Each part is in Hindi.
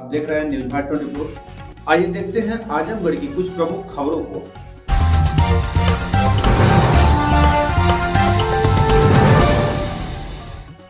देख रहे हैं न्यूज भारत 24। आइए देखते हैं आजमगढ़ की कुछ प्रमुख खबरों को।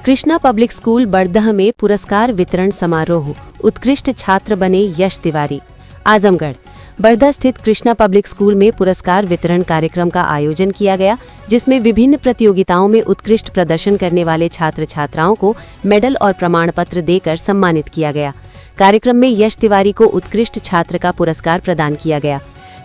कृष्णा पब्लिक स्कूल बड़दह में पुरस्कार वितरण समारोह, उत्कृष्ट छात्र बने यश तिवारी। आजमगढ़ बड़दह स्थित कृष्णा पब्लिक स्कूल में पुरस्कार वितरण कार्यक्रम का आयोजन किया गया, जिसमें विभिन्न प्रतियोगिताओं में उत्कृष्ट प्रदर्शन करने वाले छात्र छात्राओं को मेडल और प्रमाण पत्र देकर सम्मानित किया गया। कार्यक्रम में यश तिवारी को उत्कृष्ट छात्र का पुरस्कार प्रदान किया गया।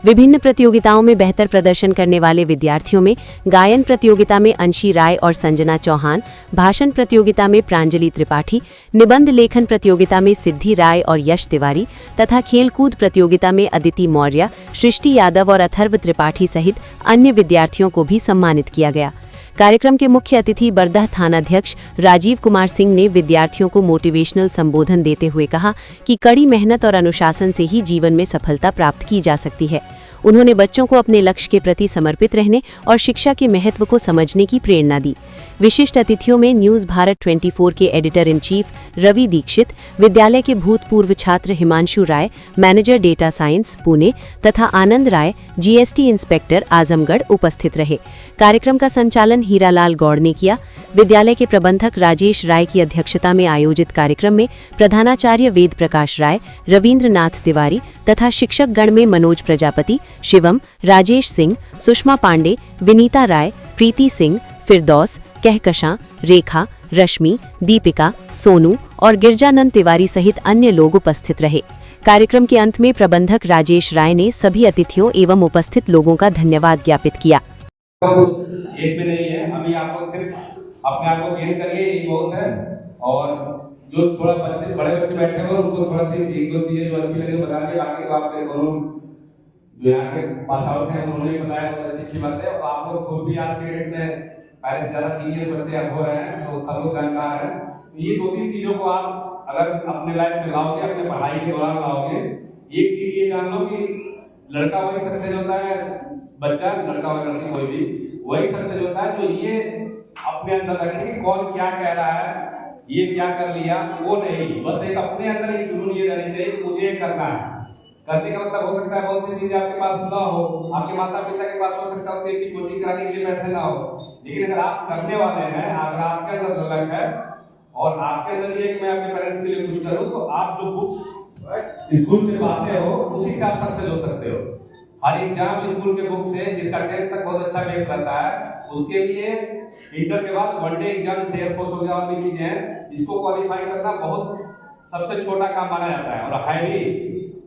विभिन्न प्रतियोगिताओं में बेहतर प्रदर्शन करने वाले विद्यार्थियों में गायन प्रतियोगिता में अंशी राय और संजना चौहान, भाषण प्रतियोगिता में प्रांजलि त्रिपाठी, निबंध लेखन प्रतियोगिता में सिद्धि राय और यश तिवारी तथा खेलकूद प्रतियोगिता में अदिति मौर्य, सृष्टि यादव और अथर्व त्रिपाठी सहित अन्य विद्यार्थियों को भी सम्मानित किया गया। कार्यक्रम के मुख्य अतिथि बड़दह थानाध्यक्ष राजीव कुमार सिंह ने विद्यार्थियों को मोटिवेशनल संबोधन देते हुए कहा कि कड़ी मेहनत और अनुशासन से ही जीवन में सफलता प्राप्त की जा सकती है। उन्होंने बच्चों को अपने लक्ष्य के प्रति समर्पित रहने और शिक्षा के महत्व को समझने की प्रेरणा दी। विशिष्ट अतिथियों में न्यूज भारत 24 के editor in chief Ravi Dikshit, विद्यालय के भूतपूर्व छात्र Himanshu Rai, manager data science Pune तथा आनंद राय, जीएसटी इंस्पेक्टर आजमगढ़ उपस्थित रहे। कार्यक्रम का संचालन हीरालाल गौड़ ने किया। विद्यालय के प्रबंधक राजेश राय की अध्यक्षता में आयोजित कार्यक्रम में प्रधानाचार्य वेद प्रकाश राय, रविंद्रनाथ तिवारी तथा शिक्षक गण में मनोज प्रजापति, शिवम, राजेश सिंह, सुषमा पांडे, विनीता राय, प्रीति सिंह, फिरदौस, कहकशां, रेखा, रश्मि, दीपिका, सोनू और गिरजानंद तिवारी सहित अन्य लोग उपस्थित रहे। कार्यक्रम के अंत में प्रबंधक राजेश राय ने सभी अतिथियों एवं उपस्थित लोगों का धन्यवाद ज्ञापित किया। एक भी नहीं है, अभी आप लोग सिर्फ अपने आप को गेन करिए, यही बहुत है। और जो थोड़ा बड़े बच्चे बैठे हैं उनको थोड़ा सी एक दो चीजें जो अच्छी लगे बता दिए, बाकी तो आपके दोनों जो यहाँ के पास आउट हैं उन्होंने बताया बहुत अच्छी बात है। और आप लोग खुद भी आज के डेट में पहले से ज्यादा सीनियर बच्चे अब हो रहे हैं, तो सब लोग जानकार हैं। ये दो तीन चीजों को आप अगर अपने लाइफ में लाओगे, अपने पढ़ाई के दौरान लाओगे, एक चीज ये जान लो कि लड़का वही सक्सेस होता है, बच्चा लड़का और लड़की कोई भी वही सक्सेस होता है जो ये अपने अंदर रखे कि कौन क्या कह रहा है, ये क्या कर लिया, वो नहीं, बस एक अपने अंदर एक जुनून ये रहनी चाहिए कि मुझे करना है। करने का मतलब हो सकता है बहुत सी चीजें आपके पास ना हो, आपके माता पिता के पास हो सकता है उनकी कोचिंग कराने के लिए पैसे ना हो, लेकिन अगर आप करने वाले हैं, अगर आपके अंदर लग है और आपके अंदर ये मैं अपने पेरेंट्स के लिए कुछ करूं, तो आप जो बुक स्कूल से पाते हो उसी से आप सक्सेस हो सकते हो। हर एग्जाम स्कूल के बुक से जिसका 10th तक बहुत अच्छा बेस रहता है, उसके लिए इंटर के बाद वनडे एग्जाम से एयरफोर्स हो गया और भी चीजें हैं, इसको क्वालिफाई करना बहुत सबसे छोटा काम माना जाता है। और हाईली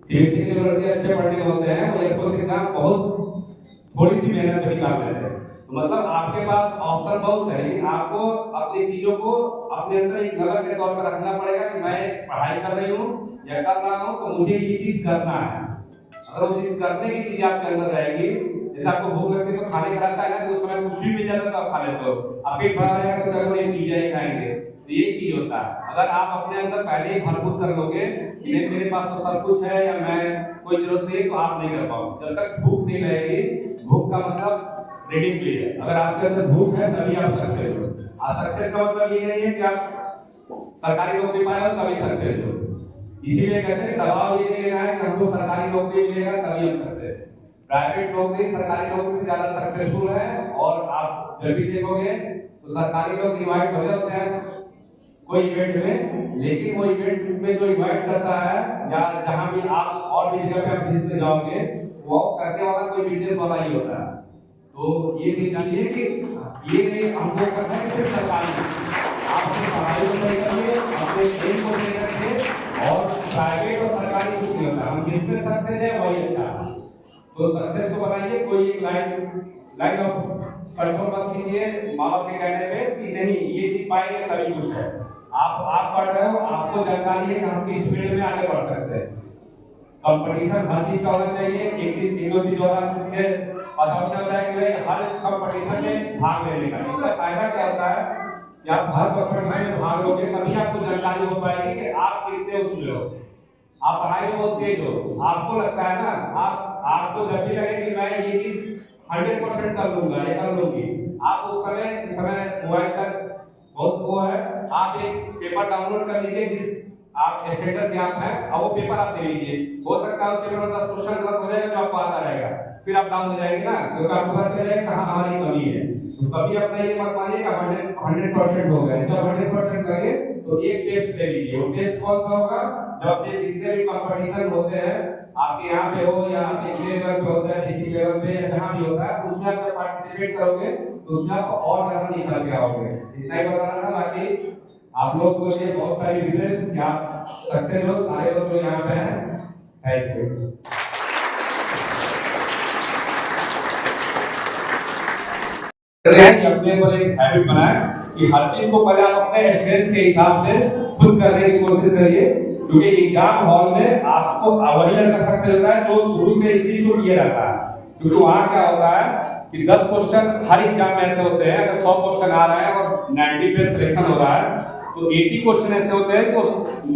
सीबीएसई के लड़के अच्छे पढ़ने होते हैं, वो एयरफोर्स एग्जाम बहुत थोड़ी सी मेहनत पे निकाल लेते हैं। तो मतलब आपके पास ऑप्शन बहुत है, लेकिन आपको अपनी चीजों को अपने अंदर एक लगा के तौर पर रखना पड़ेगा कि मैं पढ़ाई कर रही हूँ या कर रहा हूँ तो मुझे ये चीज करना है। अगर वो चीज करने की चीज आपके अंदर रहेगी, जैसे आपको भूख लगती है तो खाने का लगता है ना, तो उस समय कुछ भी मिल जाता है तो आप खा लेते हो, आप पेट भरा रहेगा तो कभी नहीं पिज्जा ही खाएंगे, तो यही चीज होता है। अगर आप अपने अंदर पहले ही भरपूर कर लोगे कि मेरे पास तो सब कुछ है या मैं कोई जरूरत नहीं, तो आप नहीं कर पाओगे। जब तक भूख नहीं रहेगी, भूख का मतलब रेडी टू ईट है, अगर आपके अंदर भूख है तभी आप सक्सेस हो। सक्सेस का मतलब ये नहीं है कि आप सरकारी नौकरी पाए हो तभी सक्सेस हो, इसीलिए कहते हैं दबाव ये नहीं लेना है कि हमको सरकारी नौकरी मिलेगा तभी हम सक्सेस। प्राइवेट नौकरी सरकारी नौकरी से ज्यादा सक्सेसफुल है। और आप जब भी देखोगे तो सरकारी लोग इनवाइट हो जाते हैं कोई इवेंट में, लेकिन वो इवेंट में जो इनवाइट करता है या जहां भी आप और भी जगह पे आप विजिट जाओगे, वो करने वाला कोई बिजनेस वाला ही होता है। तो ये चीज जानिए कि ये नहीं हमको करना है सिर्फ सरकारी, आप अपनी पढ़ाई को सही करिए, अपने एम को सही रखिए, और प्राइवेट और सरकारी कुछ नहीं होता। हम जिसमें सक्सेस है वही अच्छा है, तो सक्सेस को बनाइए। कोई एक लाइन ऑफ कंट्रोल मत कीजिए माँ बाप के कहने पे कि नहीं ये चीज पाएंगे तभी कुछ है। आप पढ़ रहे हो, आपको जानकारी है कि हम किस फील्ड में आगे बढ़ सकते हैं। कंपटीशन हर चीज का होना चाहिए, एक चीज एक दो चीज होना होता है कि हर कंपटीशन में भाग लेने का। इसका फायदा क्या होता है कि आप हर कंपटीशन में भाग लोगे तभी आपको जानकारी हो पाएगी कि आप कितने उसमें हो। आप पढ़ाई में बहुत तेज हो, आपको लगता है ना, आपको जब भी लगे कि मैं ये चीज 100% कर लूंगा या कर लूंगी, आप उस समय मोबाइल का बहुत वो है, आप एक पेपर डाउनलोड कर लीजिए जिस आप स्टैंडर्ड से आप हैं, अब वो पेपर आप दे लीजिए। हो सकता है उस पेपर में 10 क्वेश्चन गलत हो जाएगा जो आपको आता रहेगा, फिर आप डाउन हो जाएंगे ना, क्योंकि आपको पता चलेगा कहाँ हमारी कमी है। तो कभी अपना ये मत मानिए कि 100% हो गए। जब 100% करिए तो एक टेस्ट दे लीजिए। वो टेस्ट कौन सा होगा? जब आपके जितने भी कंपटीशन होते हैं, आपके यहाँ पे हो या आपके लेवल पे होता है, डिस्ट्रिक्ट लेवल पे या जहाँ भी होता है, उसमें आप जब पार्टिसिपेट करोगे तो उसमें आप और ज्यादा निखर के आओगे। इतना ही बताना था। बाकी आप लोग को ये बहुत सारी विशेष कि आप सक्सेस हो, सारे लोग जो यहाँ पे हैं। Thank you. अपने पर एक हैबिट बनाए कि हर चीज को पहले आप अपने स्ट्रेंथ के हिसाब से खुद करने की कोशिश करिए, क्योंकि एग्जाम हॉल में आपको वही लड़का सक्सेस होता है जो शुरू से इस चीज को किया रहता है। क्योंकि वहां क्या होता है कि 10 क्वेश्चन हर एग्जाम में ऐसे होते हैं, अगर 100 क्वेश्चन आ रहे हैं और 90 पे सिलेक्शन हो रहा है, तो 80 क्वेश्चन ऐसे होते हैं तो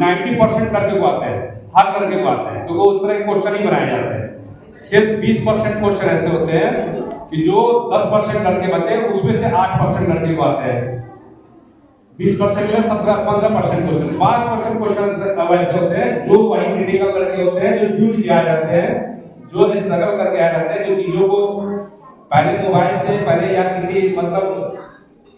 90% लड़के को आते हैं, हर लड़के को आते हैं, क्योंकि उस तरह के क्वेश्चन ही बनाए जाते हैं। सिर्फ 20% क्वेश्चन ऐसे होते हैं कि जो 10% लड़के बचे उसमें से 8% लड़के को आते हैं। 20% में 15% क्वेश्चन, 5% क्वेश्चन वैसे होते हैं जो वही क्रिटिकल लड़के होते हैं, जो जूझ के आ जाते हैं, जो स्ट्रगल करके आ जाते हैं, जो चीजों को पहले मोबाइल से पहले या किसी मतलब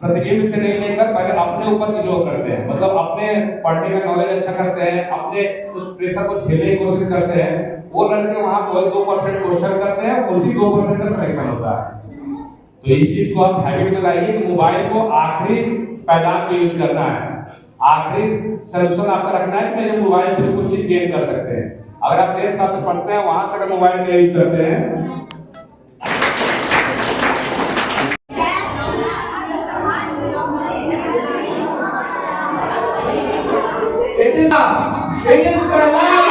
प्रतिबिंब से नहीं लेकर पहले अपने ऊपर चीजों करते हैं, मतलब अपने पढ़ने का नॉलेज अच्छा करते हैं, अपने उस प्रेशर को झेलने की कोशिश करते हैं। वो लड़के वहां पर 2% क्वेश्चन करते हैं, उसी 2% का सिलेक्शन होता है। तो इस चीज को आप हैबिट में लाइए कि मोबाइल को आखिरी पैगाम पे यूज करना है, आखिरी सोल्यूशन आपका रखना है कि मैं मोबाइल से कुछ चीज गेन कर सकते हैं। अगर आप 10th क्लास से पढ़ते हैं, वहां से अगर मोबाइल का यूज करते हैं, it is Prahlad.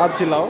आप चिल्लाओ।